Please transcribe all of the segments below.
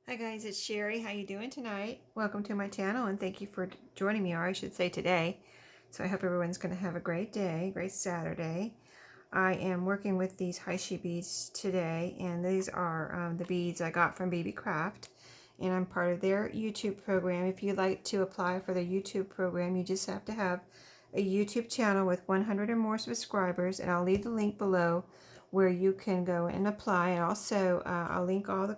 Hi guys, it's Sheree. How you doing tonight? Welcome to my channel and thank you for joining me, or I should say today. So I hope everyone's going to have a great day, great Saturday. I am working with these Heishi beads today, and these are the beads I got from BB Craft, and I'm part of their YouTube program. If you'd like to apply for their YouTube program, you just have to have a YouTube channel with 100 or more subscribers, and I'll leave the link below where you can go and apply, and also I'll link all the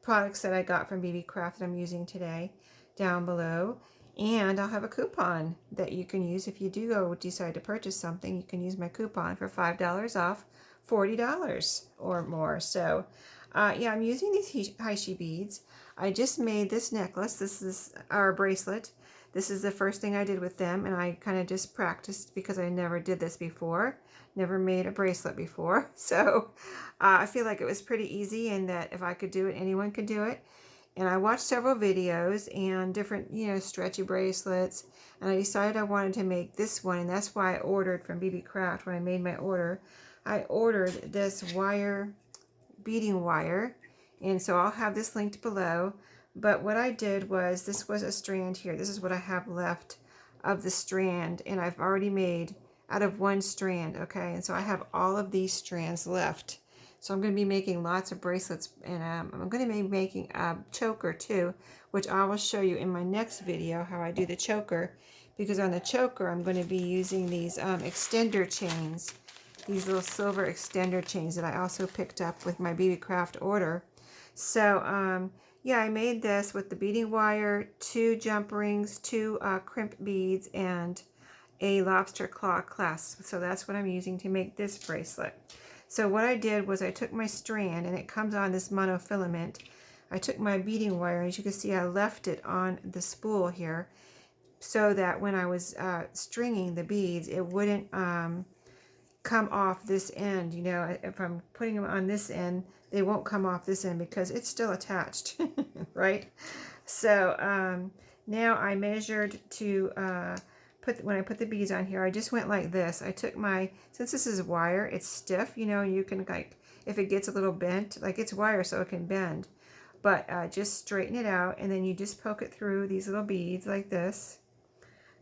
products that I got from BB Craft that I'm using today down below, and I'll have a coupon that you can use if you do decide to purchase something. You can use my coupon for $5 off $40 or more. So yeah, I'm using these Heishi beads. I just made this necklace. This is our bracelet. This is the first thing I did with them, and I kind of just practiced because I never did this before. Never made a bracelet before. So I feel like it was pretty easy, and that if I could do it, anyone could do it. And I watched several videos and different, stretchy bracelets, and I decided I wanted to make this one, and that's why I ordered from BB Craft. When I made my order, I ordered this beading wire, and so I'll have this linked below. But what I did was, this was a strand here. This is what I have left of the strand, and I've already made out of one strand, okay? And so I have all of these strands left. So I'm going to be making lots of bracelets, and I'm going to be making a choker too, which I will show you in my next video how I do the choker, because on the choker I'm going to be using these extender chains, these little silver extender chains that I also picked up with my BB Craft order. So yeah, I made this with the beading wire, 2 jump rings, 2 crimp beads, and a lobster claw clasp. So that's what I'm using to make this bracelet. So what I did was I took my strand, and it comes on this monofilament. I took my beading wire, and as you can see, I left it on the spool here so that when I was stringing the beads, it wouldn't come off this end. You know, if I'm putting them on this end, they won't come off this end because it's still attached, right? So now I measured to when I put the beads on here, I just went like this. I took since this is wire, it's stiff, you can, like, if it gets a little bent, like, it's wire so it can bend, but just straighten it out, and then you just poke it through these little beads like this.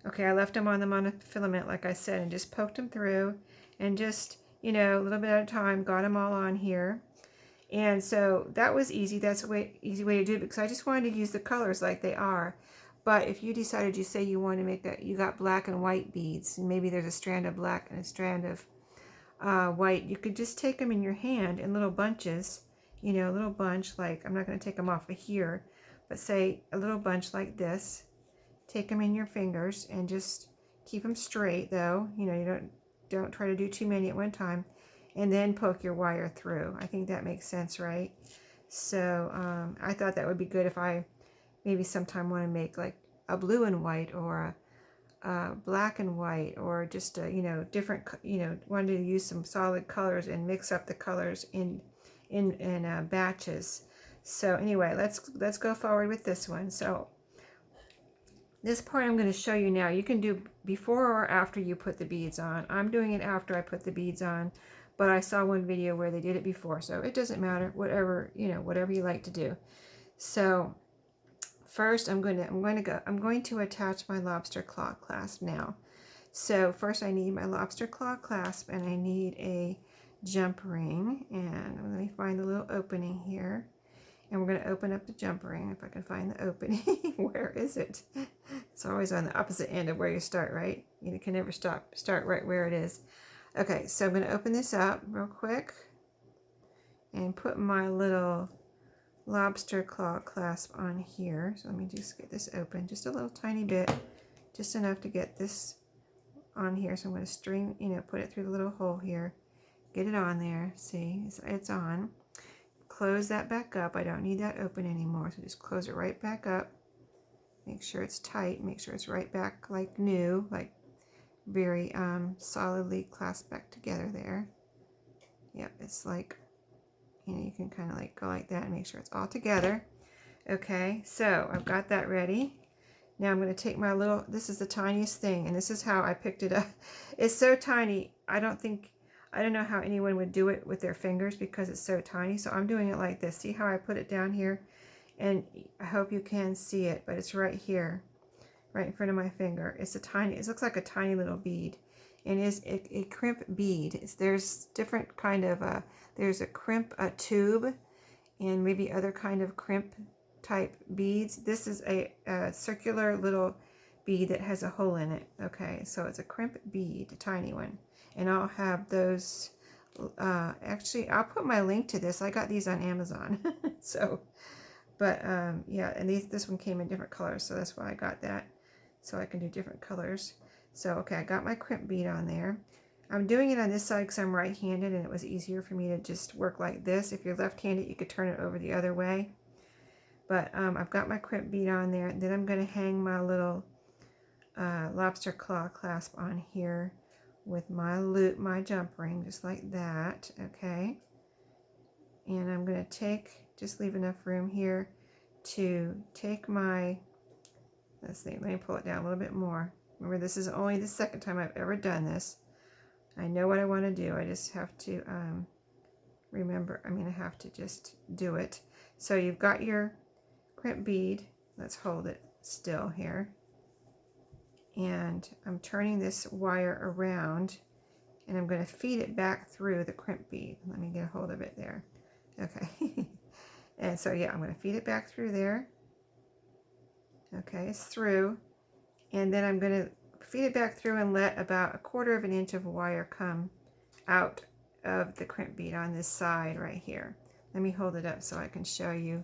Okay, I left them on the monofilament, like I said, and just poked them through, and just, a little bit at a time, got them all on here. And so that was easy. That's a easy way to do it, because I just wanted to use the colors like they are. But if you decided, say you want to make you got black and white beads, and maybe there's a strand of black and a strand of white, you could just take them in your hand in little bunches, a little bunch, like, I'm not going to take them off of here, but say a little bunch like this. Take them in your fingers and just keep them straight, though. You don't try to do too many at one time, and then poke your wire through. I think that makes sense, right? So I thought that would be good if I maybe sometime want to make like a blue and white, or a black and white, or just a, different, wanted to use some solid colors and mix up the colors in batches. So anyway, let's go forward with this one. So this part I'm going to show you now. You can do before or after you put the beads on. I'm doing it after I put the beads on, but I saw one video where they did it before, so it doesn't matter. Whatever you like to do. So first, I'm going to attach my lobster claw clasp now. So first, I need my lobster claw clasp, and I need a jump ring. And let me find the little opening here. And we're going to open up the jump ring, if I can find the opening. Where is it? It's always on the opposite end of where you start, right? You can never start right where it is. Okay, so I'm going to open this up real quick and put my little lobster claw clasp on here. So let me just get this open just a little tiny bit, just enough to get this on here. So I'm going to string, put it through the little hole here, get it on there. See, it's on. Close that back up. I don't need that open anymore, so just close it right back up. Make sure it's tight. Make sure it's right back like new, like very solidly clasped back together there. Yep, it's like, you can kind of like go like that and make sure it's all together. Okay, so I've got that ready. Now I'm going to take my little, this is the tiniest thing, and this is how I picked it up. It's so tiny, I don't know how anyone would do it with their fingers because it's so tiny. So I'm doing it like this. See how I put it down here? And I hope you can see it, but it's right here, right in front of my finger. It's a tiny, it looks like a tiny little bead. And is a crimp bead. There's different kind of, there's a crimp tube and maybe other kind of crimp type beads. This is a circular little bead that has a hole in it. Okay, so it's a crimp bead, a tiny one. And I'll have those, actually, I'll put my link to this. I got these on Amazon. So, but yeah, and this one came in different colors, so that's why I got that. So I can do different colors. So, okay, I got my crimp bead on there. I'm doing it on this side because I'm right-handed and it was easier for me to just work like this. If you're left-handed, you could turn it over the other way. But I've got my crimp bead on there. Then I'm going to hang my little lobster claw clasp on here with my loop, my jump ring, just like that. Okay. And I'm going to just leave enough room here to take my, let's see, let me pull it down a little bit more. Remember, this is only the second time I've ever done this. I know what I want to do. I just have to remember, I have to just do it. So you've got your crimp bead. Let's hold it still here. And I'm turning this wire around and I'm going to feed it back through the crimp bead. Let me get a hold of it there. Okay. And so, yeah, I'm going to feed it back through there. Okay, it's through. And then I'm going to feed it back through and let about 1/4 of an inch of wire come out of the crimp bead on this side right here. Let me hold it up so I can show you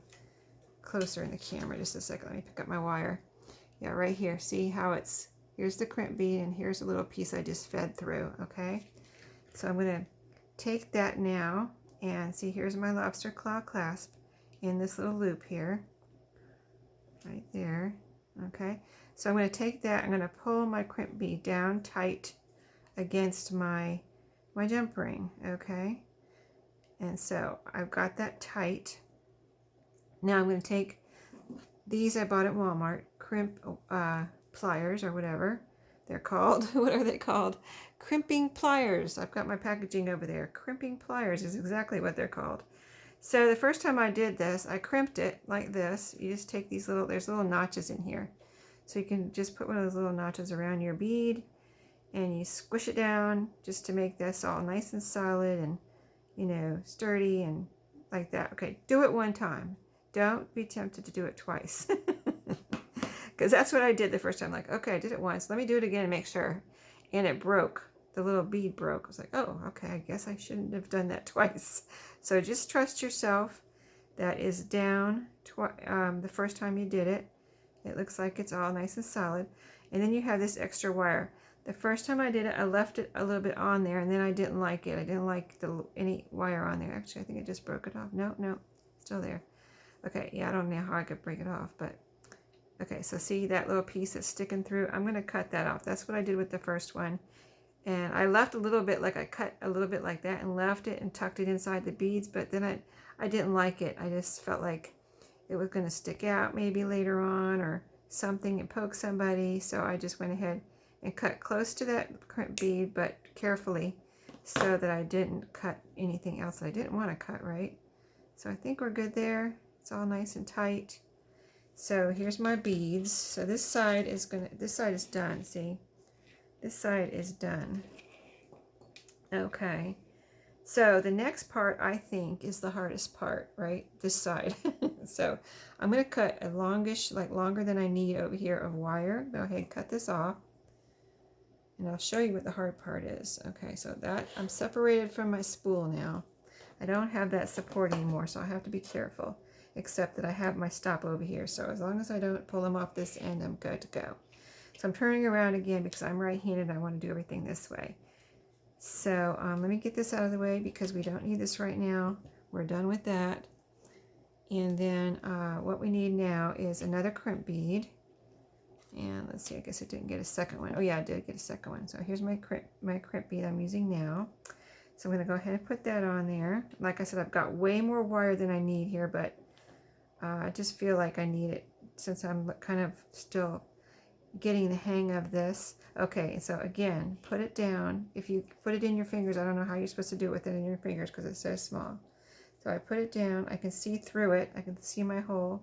closer in the camera. Just a second. Let me pick up my wire. Yeah, right here. See how it's, here's the crimp bead and here's a little piece I just fed through. Okay. So I'm going to take that now and see, here's my lobster claw clasp in this little loop here. Right there. Okay. So I'm going to take that, I'm going to pull my crimp bead down tight against my jump ring. Okay. And so I've got that tight. Now I'm going to take these I bought at Walmart, crimp pliers or whatever they're called. What are they called? Crimping pliers. I've got my packaging over there. Crimping pliers is exactly what they're called. So the first time I did this, I crimped it like this. You just take these there's little notches in here. So you can just put one of those little notches around your bead and you squish it down just to make this all nice and solid and, you know, sturdy and like that. Okay, do it one time. Don't be tempted to do it twice. Because that's what I did the first time. Like, okay, I did it once. Let me do it again and make sure. And it broke. The little bead broke. I was like, oh, okay, I guess I shouldn't have done that twice. So just trust yourself. That is down the first time you did it. It looks like it's all nice and solid. And then you have this extra wire. The first time I did it, I left it a little bit on there, and then I didn't like it. I didn't like any wire on there. Actually, I think I just broke it off. No, still there. Okay, yeah, I don't know how I could break it off, but okay, so see that little piece that's sticking through? I'm going to cut that off. That's what I did with the first one. And I left a little bit, like I cut a little bit like that and left it and tucked it inside the beads, but then I didn't like it. I just felt like it was going to stick out maybe later on or something and poke somebody. So I just went ahead and cut close to that crimp bead, but carefully so that I didn't cut anything else that I didn't want to cut, right? So I think we're good there. It's all nice and tight. So here's my beads. So this side is done. See, this side is done. Okay. So the next part, I think, is the hardest part, right? This side. So I'm going to cut a longish, like longer than I need over here of wire. Go ahead and cut this off. And I'll show you what the hard part is. Okay, so that I'm separated from my spool now. I don't have that support anymore, so I have to be careful. Except that I have my stop over here. So as long as I don't pull them off this end, I'm good to go. So I'm turning around again because I'm right-handed and I want to do everything this way. So let me get this out of the way because we don't need this right now. We're done with that. And then what we need now is another crimp bead. And let's see, I guess I didn't get a second one. Oh yeah, I did get a second one. So here's my crimp bead I'm using now. So I'm going to go ahead and put that on there. Like I said, I've got way more wire than I need here, but I just feel like I need it since I'm kind of still getting the hang of this. Okay, so again, put it down. If you put it in your fingers, I don't know how you're supposed to do it with it in your fingers because it's so small. So I put it down. I can see through it. I can see my hole.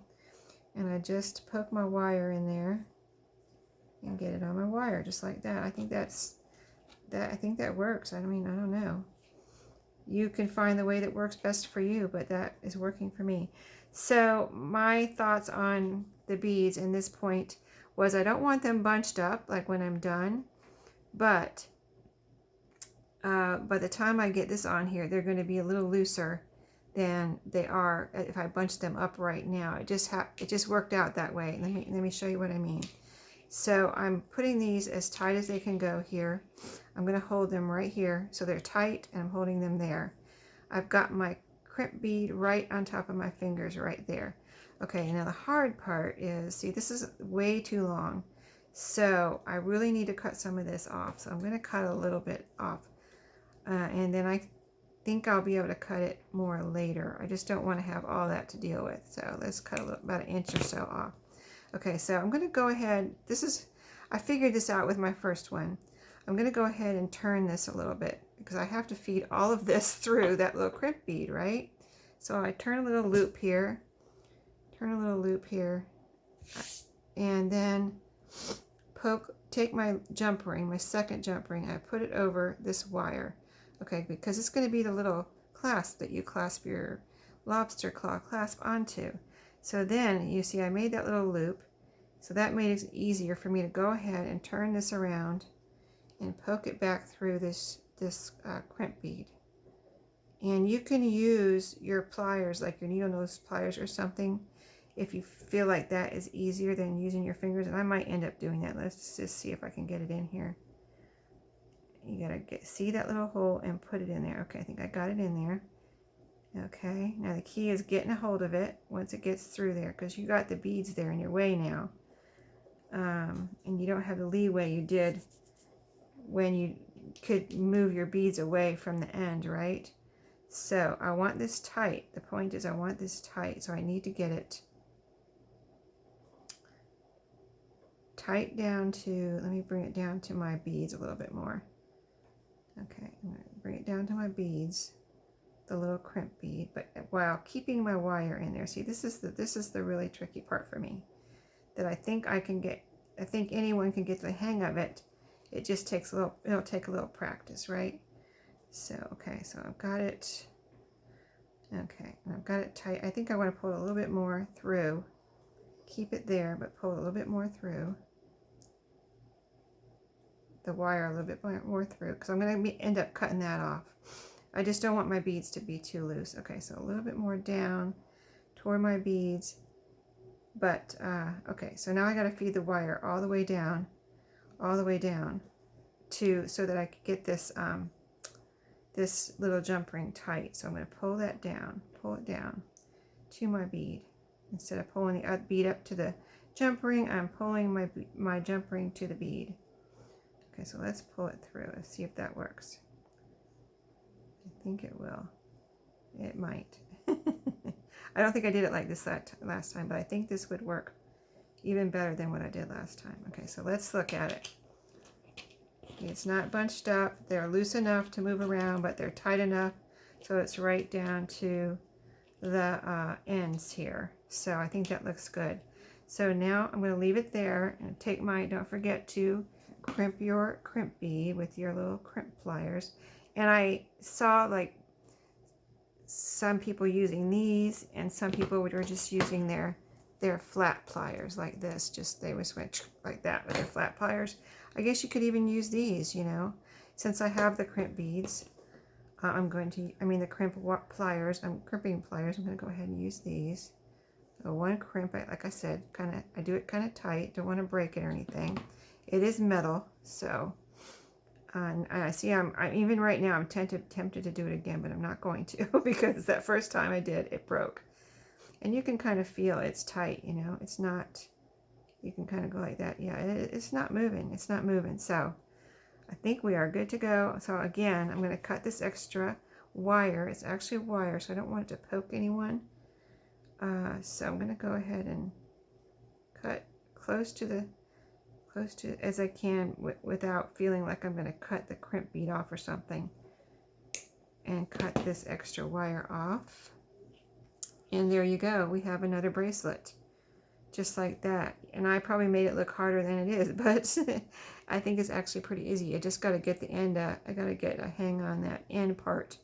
and I just poke my wire in there and get it on my wire just like that. I think I think that works. I mean, I don't know. You can find the way that works best for you, but that is working for me. So my thoughts on the beads in this point was I don't want them bunched up like when I'm done, but by the time I get this on here, they're going to be a little looser than they are if I bunch them up right now. It just worked out that way. Let me show you what I mean. So I'm putting these as tight as they can go here. I'm going to hold them right here so they're tight, and I'm holding them there. I've got my crimp bead right on top of my fingers right there. Okay, now the hard part is, see, this is way too long. So I really need to cut some of this off. So I'm going to cut a little bit off. And then I think I'll be able to cut it more later. I just don't want to have all that to deal with. So let's cut about 1 inch or so off. Okay, so I'm going to go ahead. I figured this out with my first one. I'm going to go ahead and turn this a little bit because I have to feed all of this through that little crimp bead, right? So I turn a little loop here, and then take my jump ring, my second jump ring, I put it over this wire. Okay, because it's going to be the little clasp that you clasp your lobster claw clasp onto. So then you see I made that little loop, so that made it easier for me to go ahead and turn this around and poke it back through this crimp bead. And you can use your pliers, like your needle nose pliers or something, if you feel like that is easier than using your fingers. And I might end up doing that. Let's just see if I can get it in here. You gotta see that little hole and put it in there. Okay, I think I got it in there. Okay, now the key is getting a hold of it once it gets through there, because you got the beads there in your way now. And you don't have the leeway you did when you could move your beads away from the end, right? So I want this tight. The point is I want this tight, so I need to get it tight down to, let me bring it down to my beads a little bit more. Okay, I'm going to bring it down to my beads, the little crimp bead, but while keeping my wire in there. See, this is the really tricky part for me, that I think anyone can get the hang of it. It just takes it'll take a little practice, right? So, okay, so I've got it. Okay, and I've got it tight. I think I want to pull it a little bit more through. Keep it there, but pull it a little bit more through. The wire a little bit more through, because I'm going to end up cutting that off. I just don't want my beads to be too loose. Okay, so a little bit more down toward my beads. But, okay, so now I got to feed the wire all the way down so that I could get this this little jump ring tight. So I'm going to pull it down to my bead. Instead of pulling the bead up to the jump ring, I'm pulling my jump ring to the bead. Okay, so let's pull it through. Let's see if that works. I think it will. It might. I don't think I did it like this last time, but I think this would work even better than what I did last time. Okay, so let's look at it. It's not bunched up. They're loose enough to move around, but they're tight enough so it's right down to the ends here. So I think that looks good. So now I'm going to leave it there and take don't forget to crimp your crimp bead with your little crimp pliers. And I saw like some people using these, and some people were just using their flat pliers like this. They just went like that with their flat pliers. I guess you could even use these, you know. Since I have the crimp beads, the crimp pliers, crimping pliers, I'm going to go ahead and use these. So one crimp, like I said, I do it kind of tight. Don't want to break it or anything. It is metal, so I see I'm even right now I'm tempted to do it again, but I'm not going to because that first time I did, it broke. And you can kind of feel it's tight, you know. It's not, you can kind of go like that. Yeah, it's not moving. It's not moving. So I think we are good to go. So again, I'm going to cut this extra wire. It's actually wire, so I don't want it to poke anyone. So I'm going to go ahead and cut close to as I can without feeling like I'm going to cut the crimp bead off or something, and cut this extra wire off. And there you go. We have another bracelet. just like that. And I probably made it look harder than it is, but I think it's actually pretty easy. I just got to get the end, I got to get a hang on that end part,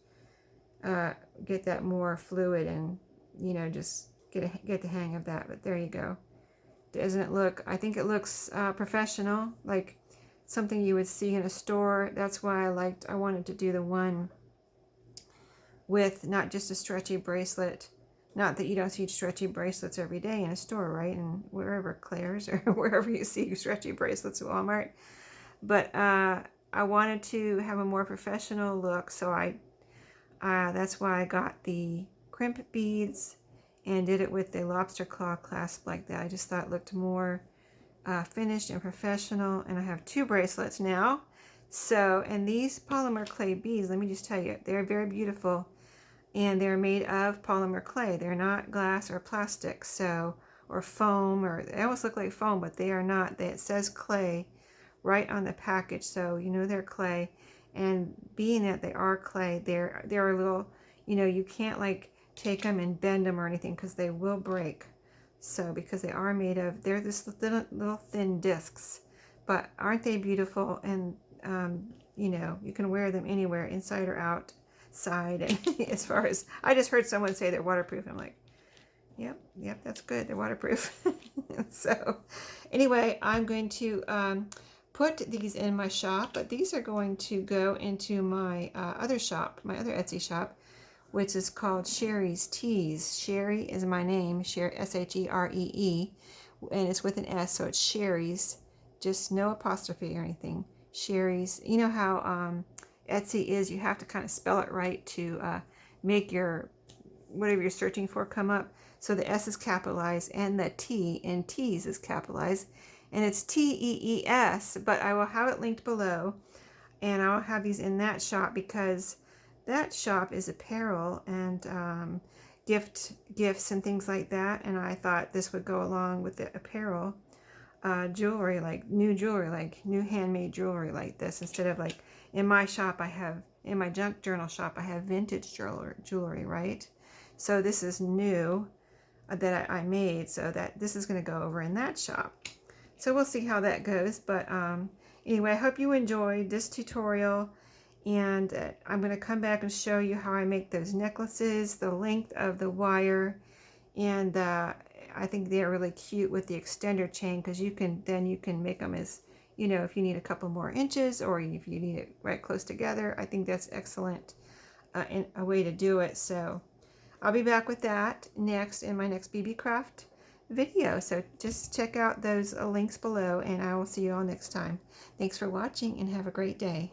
get that more fluid and, you know, just get the hang of that. But there you go. Doesn't it look, I think it looks professional, like something you would see in a store. That's why I wanted to do the one with not just a stretchy bracelet. Not that you don't see stretchy bracelets every day in a store, right? And wherever, Claire's or wherever you see stretchy bracelets at Walmart. But I wanted to have a more professional look, so that's why I got the crimp beads and did it with the lobster claw clasp like that. I just thought it looked more finished and professional. And I have 2 bracelets now. So, and these polymer clay beads, let me just tell you, they're very beautiful. And they're made of polymer clay. They're not glass or plastic, so, or foam, or they almost look like foam, but they are not. It says clay right on the package, so you know they're clay. And being that they are clay, they're a little, you know, you can't like take them and bend them or anything because they will break. So because they are made of, they're this little thin discs, but aren't they beautiful? And you know, you can wear them anywhere, inside or out. Side. And as far as, I just heard someone say they're waterproof. I'm like, yep, that's good. They're waterproof. So anyway, I'm going to put these in my shop, but these are going to go into my other shop, my other Etsy shop, which is called ShereeTees. Sheree is my name, S-H-E-R-E-E, and it's with an S, so it's Sheree's, just no apostrophe or anything. Sheree's. You know how Etsy is, you have to kind of spell it right to make your whatever you're searching for come up. So the S is capitalized and the T in Tees is capitalized, and it's T-E-E-S, but I will have it linked below, and I'll have these in that shop because that shop is apparel and gifts and things like that, and I thought this would go along with the apparel jewelry, like new handmade jewelry like this, instead of like in my shop in my junk journal shop I have vintage jewelry, right? So this is new that I made, so that this is going to go over in that shop. So we'll see how that goes, but anyway, I hope you enjoyed this tutorial, and I'm going to come back and show you how I make those necklaces, the length of the wire, and I think they're really cute with the extender chain, because you can make them as, you know, if you need a couple more inches or if you need it right close together. I think that's excellent and a way to do it. So I'll be back with that next in my next BB Craft video. So just check out those links below, and I will see you all next time. Thanks for watching and have a great day.